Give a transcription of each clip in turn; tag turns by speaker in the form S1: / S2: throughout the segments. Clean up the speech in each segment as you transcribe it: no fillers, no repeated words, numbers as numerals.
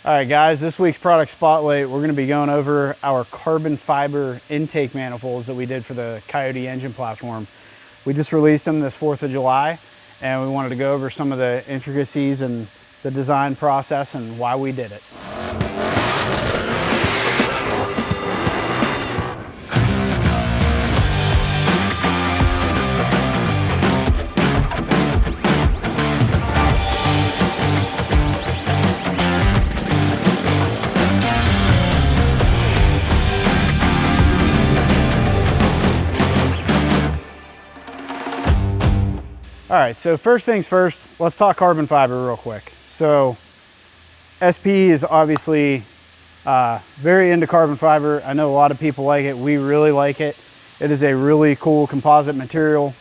S1: All right guys, this week's product spotlight, we're gonna be going over our carbon fiber intake manifolds that we did for the Coyote engine platform. We just released them this 4th of July, and we wanted to go over some of the intricacies and the design process and why we did it. All right, so first things first, let's talk carbon fiber real quick. So SPE is obviously very into carbon fiber. I know a lot of people like it. We really like it. It is a really cool composite material.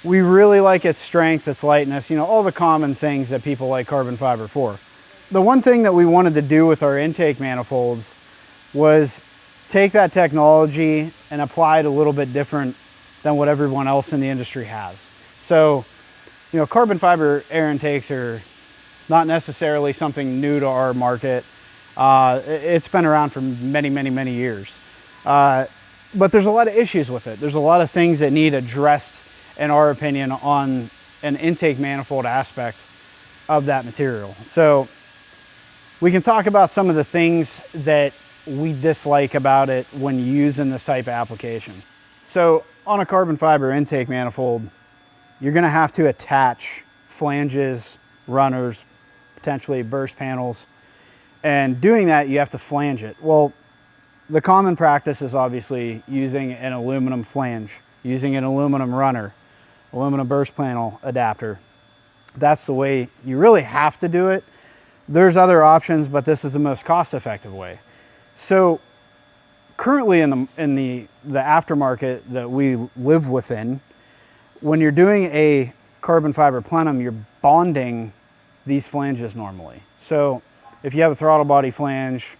S1: We really like its strength, its lightness, you know, all the common things that people like carbon fiber for. The one thing that we wanted to do with our intake manifolds was take that technology and apply it a little bit different than what everyone else in the industry has. So, you know, carbon fiber air intakes are not necessarily something new to our market. It's been around for many years. But there's a lot of issues with it. There's a lot of things that need addressed, in our opinion, on an intake manifold aspect of that material. So we can talk about some of the things that we dislike about it when using this type of application. So on a carbon fiber intake manifold, you're gonna have to attach flanges, runners, potentially burst panels. And doing that, you have to flange it. Well, the common practice is obviously using an aluminum flange, using an aluminum runner, aluminum burst panel adapter. That's the way you really have to do it. There's other options, but this is the most cost-effective way. So currently in the aftermarket that we live within, when you're doing a carbon fiber plenum, you're bonding these flanges normally. So if you have a throttle body flange,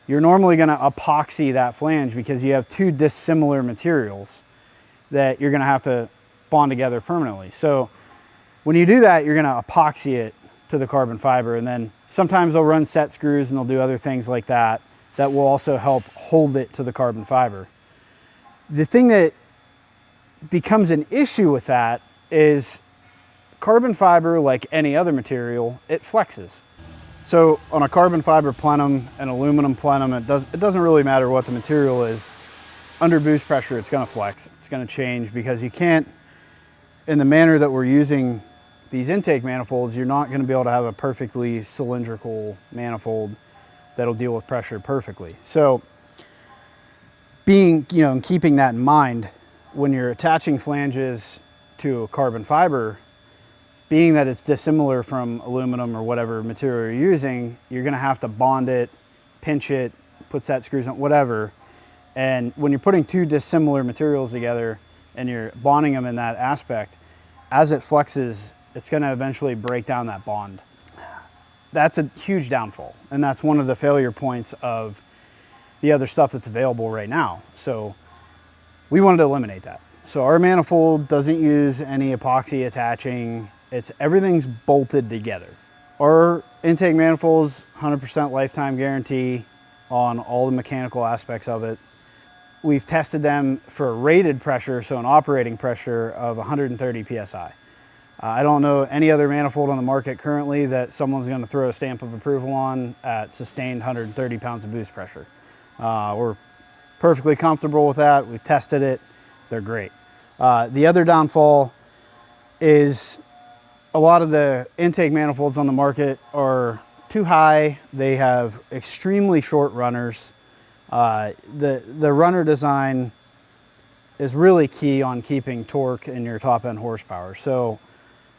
S1: you're normally gonna epoxy that flange because you have two dissimilar materials that you're gonna have to bond together permanently. So when you do that, you're gonna epoxy it to the carbon fiber, and then sometimes they'll run set screws and they'll do other things like that that will also help hold it to the carbon fiber. The thing that becomes an issue with that is carbon fiber, like any other material, it flexes. So on a carbon fiber plenum, an aluminum plenum, it doesn't really matter what the material is. Under boost pressure, it's gonna flex, it's gonna change, because you can't, in the manner that we're using these intake manifolds, you're not gonna be able to have a perfectly cylindrical manifold that'll deal with pressure perfectly. So keeping that in mind, when you're attaching flanges to a carbon fiber, being that it's dissimilar from aluminum or whatever material you're using, you're gonna have to bond it, pinch it, put set screws on, whatever. And when you're putting two dissimilar materials together and you're bonding them in that aspect, as it flexes, it's gonna eventually break down that bond. That's a huge downfall. And that's one of the failure points of the other stuff that's available right now. So we wanted to eliminate that. So our manifold doesn't use any epoxy attaching. Everything's bolted together. Our intake manifolds, 100% lifetime guarantee on all the mechanical aspects of it. We've tested them for a rated pressure, so an operating pressure of 130 PSI. I don't know any other manifold on the market currently that someone's gonna throw a stamp of approval on at sustained 130 pounds of boost pressure. We're perfectly comfortable with that. We've tested it, they're great. The other downfall is a lot of the intake manifolds on the market are too high. They have extremely short runners. The runner design is really key on keeping torque in your top end horsepower. So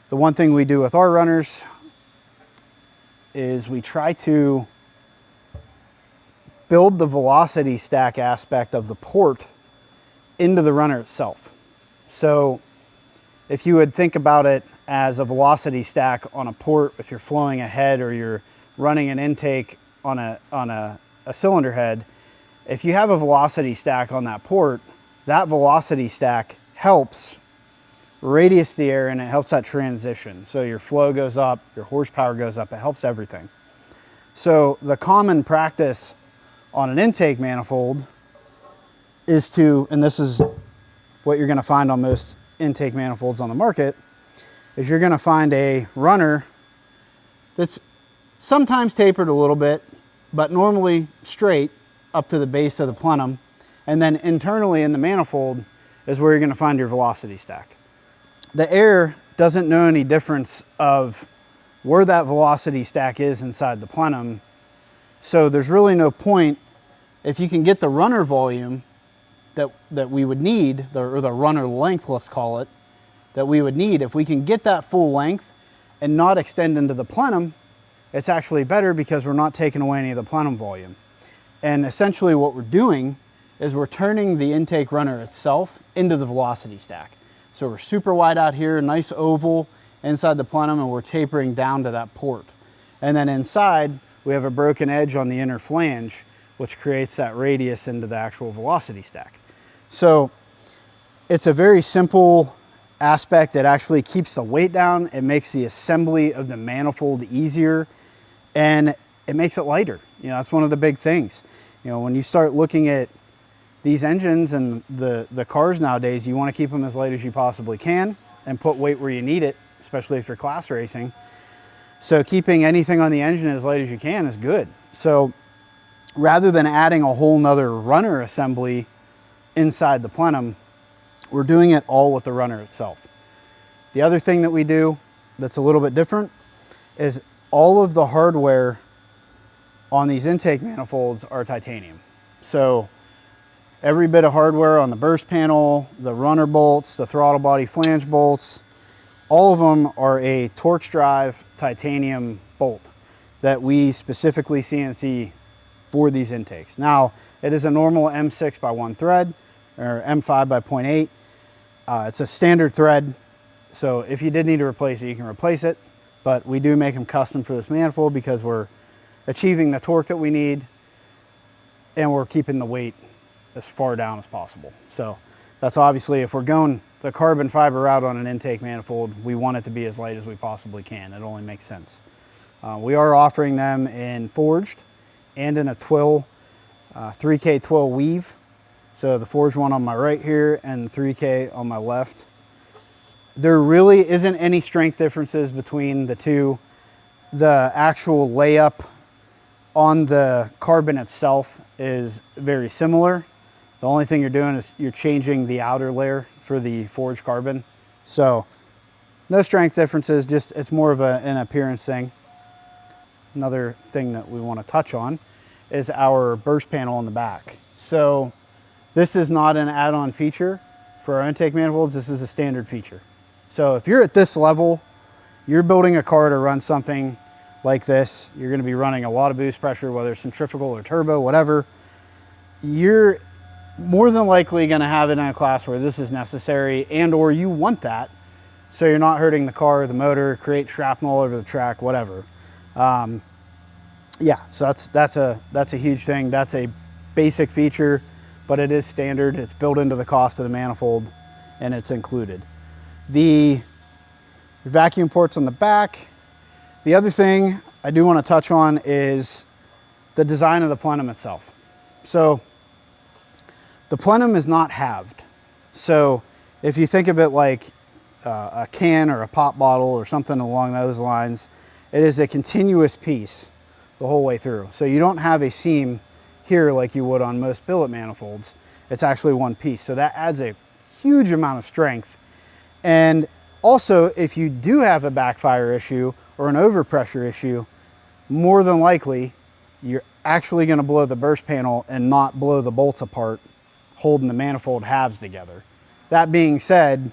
S1: the one thing we do with our runners is we try to build the velocity stack aspect of the port into the runner itself. So if you would think about it as a velocity stack on a port, if you're flowing a head or you're running an intake on a cylinder head, if you have a velocity stack on that port, that velocity stack helps radius the air and it helps that transition. So your flow goes up, your horsepower goes up, it helps everything. So the common practice on an intake manifold is to, and this is what you're gonna find on most intake manifolds on the market, is you're gonna find a runner that's sometimes tapered a little bit, but normally straight up to the base of the plenum. And then internally in the manifold is where you're gonna find your velocity stack. The air doesn't know any difference of where that velocity stack is inside the plenum. So there's really no point if you can get the runner volume that we would need, or the runner length, let's call it, that we would need. If we can get that full length and not extend into the plenum, it's actually better because we're not taking away any of the plenum volume. And essentially what we're doing is we're turning the intake runner itself into the velocity stack. So we're super wide out here, nice oval inside the plenum, and we're tapering down to that port. And then inside, we have a broken edge on the inner flange, which creates that radius into the actual velocity stack. So it's a very simple aspect. It actually keeps the weight down. It makes the assembly of the manifold easier, and it makes it lighter. You know, that's one of the big things. You know, when you start looking at these engines and the cars nowadays, you want to keep them as light as you possibly can and put weight where you need it, especially if you're class racing. So keeping anything on the engine as light as you can is good. So rather than adding a whole nother runner assembly inside the plenum, we're doing it all with the runner itself. The other thing that we do that's a little bit different is all of the hardware on these intake manifolds are titanium. So every bit of hardware on the burst panel, the runner bolts, the throttle body flange bolts, all of them are a Torx-drive titanium bolt that we specifically CNC for these intakes. Now, it is a normal M6 by 1 thread or M5 by 0.8. It's a standard thread, so if you did need to replace it, you can replace it, but we do make them custom for this manifold because we're achieving the torque that we need and we're keeping the weight as far down as possible. So that's obviously, if we're going the carbon fiber route on an intake manifold, we want it to be as light as we possibly can. It only makes sense. We are offering them in forged and in a twill, 3K twill weave. So the forged one on my right here and 3K on my left. There really isn't any strength differences between the two. The actual layup on the carbon itself is very similar. The only thing you're doing is you're changing the outer layer for the forged carbon. So no strength differences, just it's more of an appearance thing. Another thing that we want to touch on is our burst panel on the back. So this is not an add-on feature for our intake manifolds. This is a standard feature. So if you're at this level, you're building a car to run something like this, you're going to be running a lot of boost pressure, whether it's centrifugal or turbo, whatever. You're more than likely going to have it in a class where this is necessary, and or you want that, so you're not hurting the car, the motor, create shrapnel all over the track, whatever. Yeah, so that's a huge thing. That's a basic feature, but it is standard. It's built into the cost of the manifold, and it's included. The vacuum ports on the back. The other thing I do want to touch on is the design of the plenum itself. So the plenum is not halved. So if you think of it like a can or a pop bottle or something along those lines, it is a continuous piece the whole way through. So you don't have a seam here like you would on most billet manifolds. It's actually one piece. So that adds a huge amount of strength. And also, if you do have a backfire issue or an overpressure issue, more than likely, you're actually going to blow the burst panel and not blow the bolts apart, holding the manifold halves together. That being said,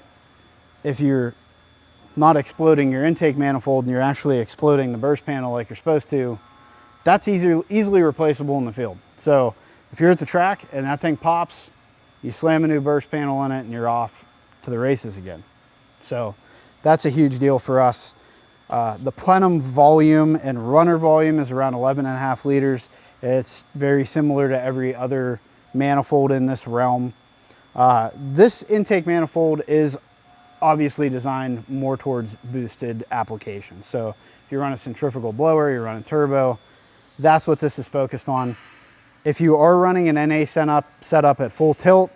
S1: if you're not exploding your intake manifold and you're actually exploding the burst panel like you're supposed to, that's easily replaceable in the field. So if you're at the track and that thing pops, you slam a new burst panel in it and you're off to the races again. So that's a huge deal for us. The plenum volume and runner volume is around 11.5 liters. It's very similar to every other manifold in this realm. This intake manifold is obviously designed more towards boosted applications. So if you run a centrifugal blower, you're running turbo, That's what this is focused on. If you are running an NA setup at full tilt,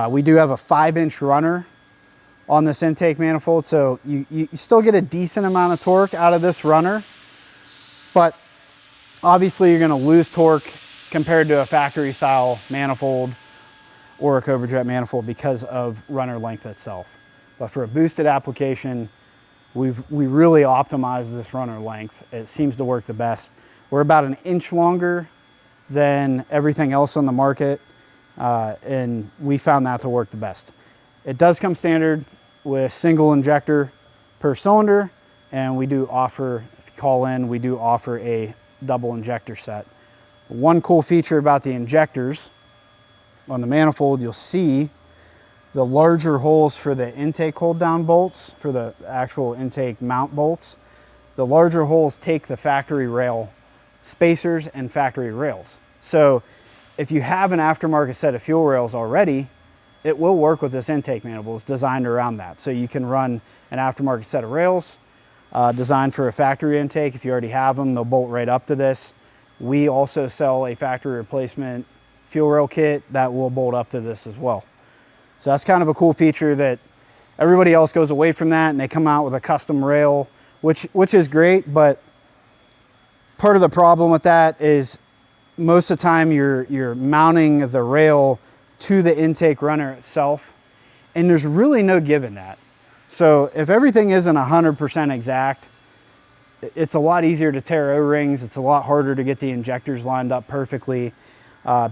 S1: we do have a 5-inch runner on this intake manifold, so you still get a decent amount of torque out of this runner, but obviously you're going to lose torque compared to a factory style manifold or a Cobra Jet manifold because of runner length itself. But for a boosted application, we really optimized this runner length. It seems to work the best. We're about 1 inch longer than everything else on the market, and we found that to work the best. It does come standard with single injector per cylinder, and we do offer, if you call in, we do offer a double injector set. One cool feature about the injectors on the manifold, you'll see the larger holes for the intake hold down bolts, for the actual intake mount bolts. The larger holes take the factory rail spacers and factory rails. So if you have an aftermarket set of fuel rails already, it will work with this intake manifold. It's designed around that. So you can run an aftermarket set of rails designed for a factory intake. If you already have them, they'll bolt right up to this. We also sell a factory replacement fuel rail kit that will bolt up to this as well. So that's kind of a cool feature that everybody else goes away from that and they come out with a custom rail, which is great, but part of the problem with that is most of the time you're mounting the rail to the intake runner itself, and there's really no give in that. So if everything isn't 100% exact, it's a lot easier to tear O-rings. It's a lot harder to get the injectors lined up perfectly.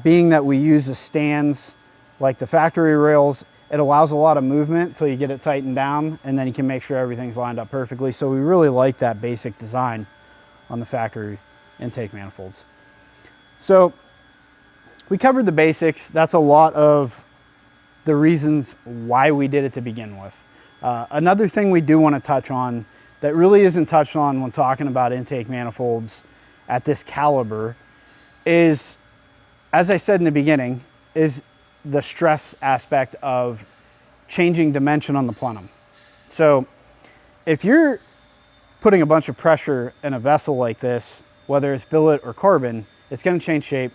S1: Being that we use the stands like the factory rails, it allows a lot of movement until you get it tightened down, and then you can make sure everything's lined up perfectly. So we really like that basic design on the factory intake manifolds. So we covered the basics. That's a lot of the reasons why we did it to begin with. Another thing we do want to touch on that really isn't touched on when talking about intake manifolds at this caliber is, as I said in the beginning, is the stress aspect of changing dimension on the plenum. So if you're putting a bunch of pressure in a vessel like this, whether it's billet or carbon, it's going to change shape.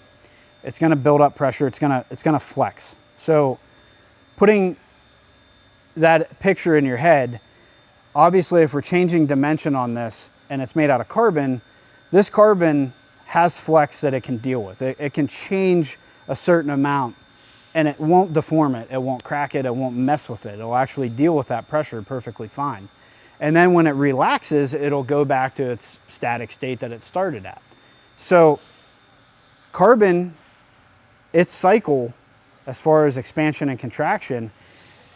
S1: It's going to build up pressure. It's going to flex. So putting that picture in your head, obviously if we're changing dimension on this and it's made out of carbon, this carbon has flex that it can deal with. It can change a certain amount and it won't deform it. It won't crack it. It won't mess with it. It'll actually deal with that pressure perfectly fine. And then when it relaxes, it'll go back to its static state that it started at. So carbon, its cycle, as far as expansion and contraction,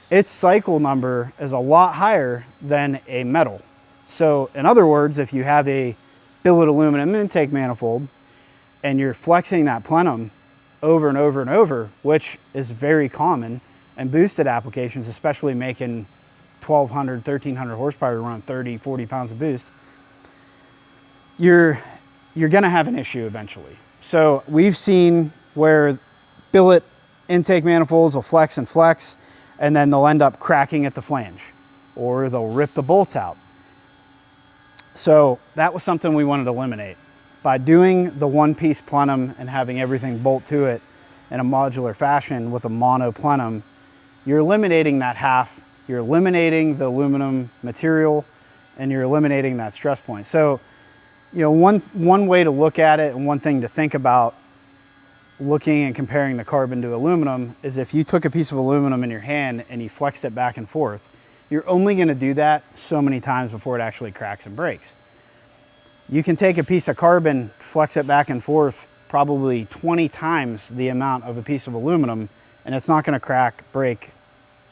S1: its cycle number is a lot higher than a metal. So in other words, if you have a billet aluminum intake manifold and you're flexing that plenum over and over and over, which is very common in boosted applications, especially making 1,200, 1,300 horsepower, run 30, 40 pounds of boost, you're gonna have an issue eventually. So we've seen where billet intake manifolds will flex and flex, and then they'll end up cracking at the flange, or they'll rip the bolts out. So that was something we wanted to eliminate. By doing the one-piece plenum and having everything bolt to it in a modular fashion with a mono-plenum, you're eliminating that half, you're eliminating the aluminum material, and you're eliminating that stress point. So, you know, one way to look at it and one thing to think about looking and comparing the carbon to aluminum is if you took a piece of aluminum in your hand and you flexed it back and forth, you're only going to do that so many times before it actually cracks and breaks. You can take a piece of carbon, flex it back and forth probably 20 times the amount of a piece of aluminum, and it's not going to crack, break,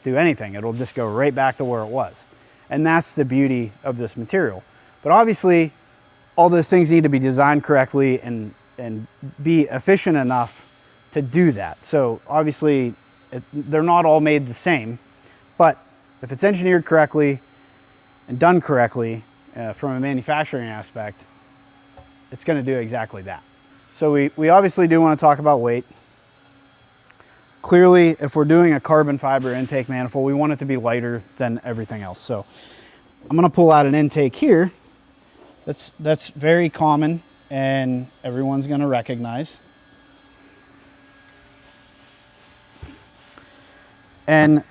S1: do anything. It'll just go right back to where it was. And that's the beauty of this material. But obviously, all those things need to be designed correctly and be efficient enough to do that. So obviously, they're not all made the same, but if it's engineered correctly and done correctly from a manufacturing aspect, it's going to do exactly that. So we obviously do want to talk about weight. Clearly, if we're doing a carbon fiber intake manifold, we want it to be lighter than everything else. So I'm going to pull out an intake here. That's very common and everyone's going to recognize. And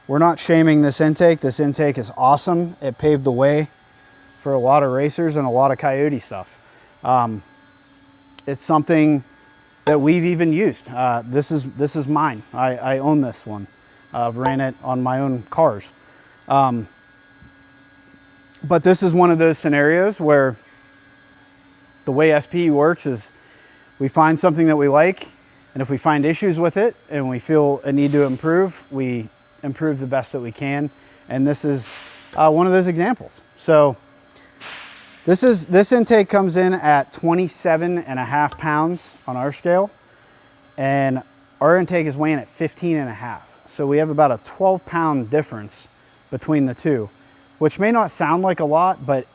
S1: we're not shaming this intake. This intake is awesome. It paved the way for a lot of racers and a lot of Coyote stuff. It's something that we've even used. This is mine. I own this one. I've ran it on my own cars. But this is one of those scenarios where the way SPE works is we find something that we like, and if we find issues with it and we feel a need to improve, we improve the best that we can. And this is one of those examples. So this intake comes in at 27.5 pounds on our scale, and our intake is weighing at 15.5. So we have about a 12-pound difference between the two, which may not sound like a lot, but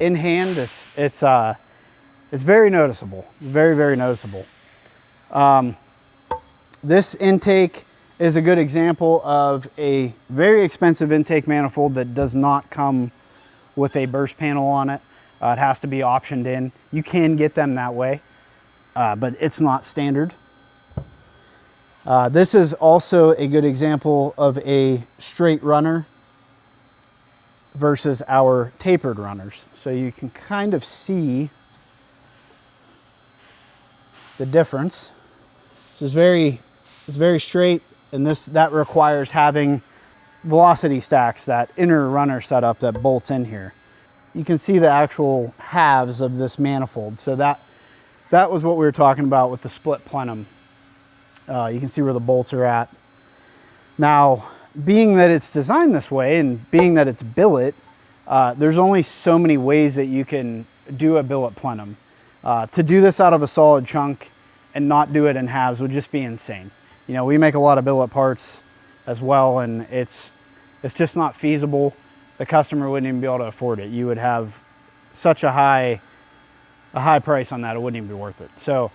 S1: in hand, it's very noticeable, very, very noticeable. This intake is a good example of a very expensive intake manifold that does not come with a burst panel on it. It has to be optioned in. You can get them that way, but it's not standard. This is also a good example of a straight runner versus our tapered runners. So you can kind of see the difference. It's very straight, and that requires having velocity stacks, that inner runner setup that bolts in here. You can see the actual halves of this manifold. So that was what we were talking about with the split plenum. You can see where the bolts are at. Now, being that it's designed this way and being that it's billet, there's only so many ways that you can do a billet plenum. To do this out of a solid chunk and not do it in halves would just be insane. You know, we make a lot of billet parts as well, and it's just not feasible. The customer wouldn't even be able to afford it. You would have such a high price on that, it wouldn't even be worth it. So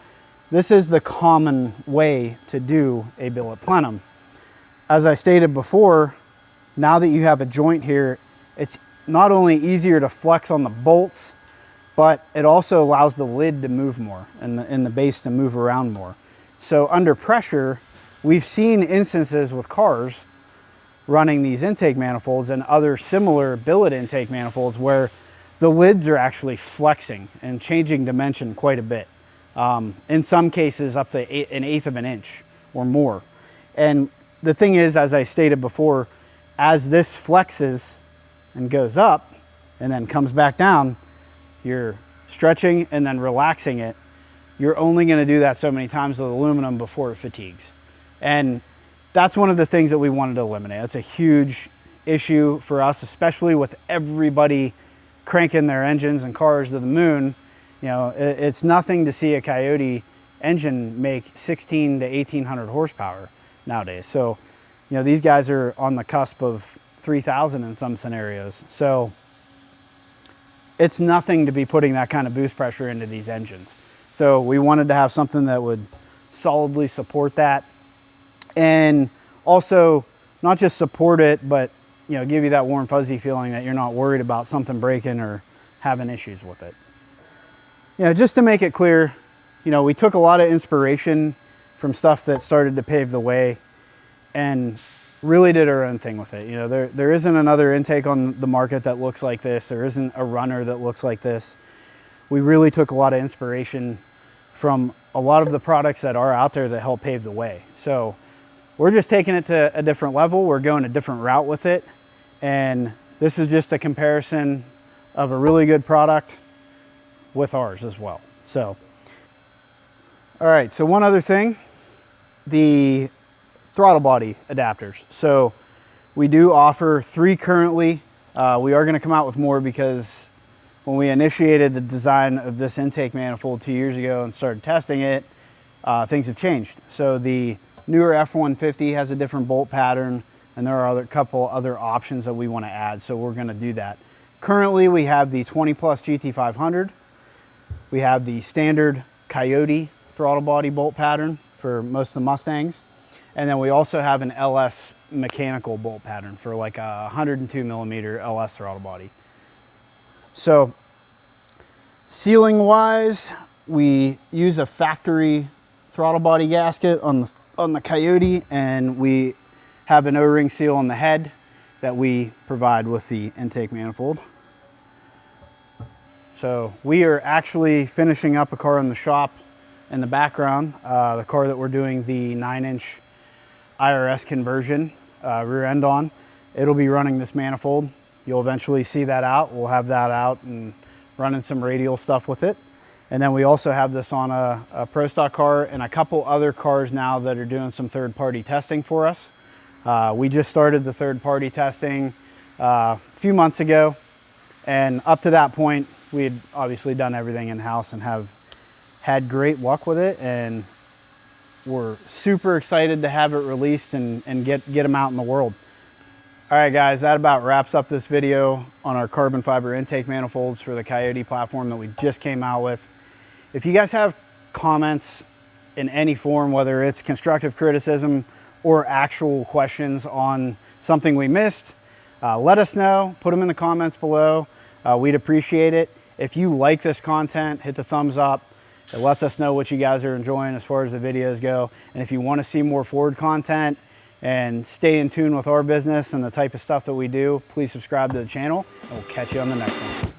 S1: this is the common way to do a billet plenum. As I stated before, now that you have a joint here, it's not only easier to flex on the bolts, but it also allows the lid to move more and the base to move around more. So under pressure, we've seen instances with cars running these intake manifolds and other similar billet intake manifolds where the lids are actually flexing and changing dimension quite a bit. In some cases up to 1/8 of an inch or more. And the thing is, as I stated before, as this flexes and goes up and then comes back down, you're stretching and then relaxing it. You're only going to do that so many times with aluminum before it fatigues. And that's one of the things that we wanted to eliminate. That's a huge issue for us, especially with everybody cranking their engines and cars to the moon. You know, it's nothing to see a Coyote engine make 16 to 1800 horsepower nowadays. So, you know, these guys are on the cusp of 3000 in some scenarios. So it's nothing to be putting that kind of boost pressure into these engines. So we wanted to have something that would solidly support that, and also not just support it, but, you know, give you that warm fuzzy feeling that you're not worried about something breaking or having issues with it. You know, just to make it clear, you know, we took a lot of inspiration from stuff that started to pave the way and really did our own thing with it. You know, there isn't another intake on the market that looks like this. There isn't a runner that looks like this. We really took a lot of inspiration from a lot of the products that are out there that help pave the way. So we're just taking it to a different level. We're going a different route with it. And this is just a comparison of a really good product with ours as well. So, all right, so one other thing, the throttle body adapters. So we do offer 3 currently. We are going to come out with more because when we initiated the design of this intake manifold 2 years ago and started testing it, things have changed. So the newer F-150 has a different bolt pattern, and there are a couple other options that we want to add. So we're going to do that. Currently, we have the 20 Plus GT500. We have the standard Coyote throttle body bolt pattern for most of the Mustangs. And then we also have an LS mechanical bolt pattern for like a 102 millimeter LS throttle body. So Sealing wise, we use a factory throttle body gasket on the Coyote, and we have an O-ring seal on the head that we provide with the intake manifold. So we are actually finishing up a car in the shop in the background, the car that we're doing the 9-inch IRS conversion rear end on. It'll be running this manifold. You'll eventually see that out. We'll have that out and running some radial stuff with it. And then we also have this on a Pro Stock car and a couple other cars now that are doing some third-party testing for us. We just started the third-party testing a few months ago, and up to that point, we had obviously done everything in-house and have had great luck with it, and we're super excited to have it released and get them out in the world. All right, guys, that about wraps up this video on our carbon fiber intake manifolds for the Coyote platform that we just came out with. If you guys have comments in any form, whether it's constructive criticism or actual questions on something we missed, let us know. Put them in the comments below. We'd appreciate it. If you like this content, hit the thumbs up. It lets us know what you guys are enjoying as far as the videos go. And if you want to see more Ford content and stay in tune with our business and the type of stuff that we do, please subscribe to the channel, and we'll catch you on the next one.